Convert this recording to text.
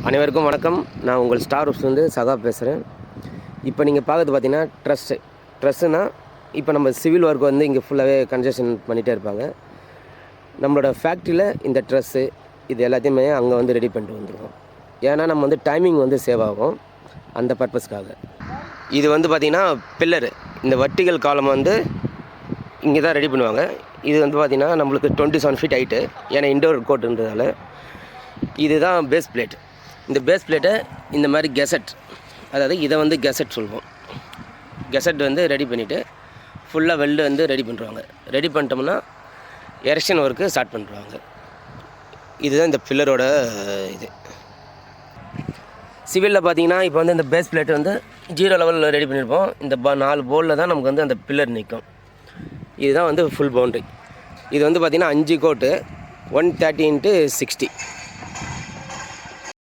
அனைவருக்கும் வணக்கம். நான் உங்கள் ஸ்டார் ரூப்ஸ்லேருந்து சகா பேசுகிறேன். இப்போ நீங்கள் பார்க்குறது பார்த்தீங்கன்னா ட்ரஸ்ஸுனா இப்போ நம்ம சிவில் ஒர்க் வந்து இங்கே ஃபுல்லாகவே கன்ஸ்ட்ரக்ஷன் பண்ணிகிட்டே இருப்பாங்க. நம்மளோட ஃபேக்ட்ரியில் இந்த ட்ரெஸ்ஸு இது எல்லாத்தையுமே அங்கே வந்து ரெடி பண்ணிட்டு வந்துடுவோம். ஏன்னா நம்ம வந்து டைமிங் வந்து சேவ் ஆகும், அந்த பர்பஸ்க்காக. இது வந்து பார்த்திங்கன்னா பில்லரு, இந்த வர்டிகல் காலம் வந்து இங்கே தான் ரெடி பண்ணுவாங்க. இது வந்து பார்த்திங்கன்னா நம்மளுக்கு 27 ஃபீட் ஹைட்டு, ஏன்னா இண்டோர் கோட்டுன்றதால. இதுதான் பேஸ் பிளேட். இந்த பேஸ் பிளேட்டை இந்த மாதிரி கெசட், அதாவது இதை வந்து கெசட் சொல்லுவோம். கெசட் வந்து ரெடி பண்ணிவிட்டு ஃபுல்லாக வெல்டு வந்து ரெடி பண்ணுறாங்க. ரெடி பண்ணிட்டோம்னா எரெக்ஷன் ஒர்க்கு ஸ்டார்ட் பண்ணுறாங்க. இதுதான் இந்த பில்லரோட இது. சிவிலில் பார்த்தீங்கன்னா இப்போ வந்து இந்த பேஸ் பிளேட் வந்து 0 லெவலில் ரெடி பண்ணியிருப்போம். இந்த 4 போலில் தான் நமக்கு வந்து அந்த பில்லர் நிற்கும். இதுதான் வந்து ஃபுல் பவுண்ட்ரி. இது வந்து பார்த்திங்கன்னா 5 கோட்டு 130 × 60.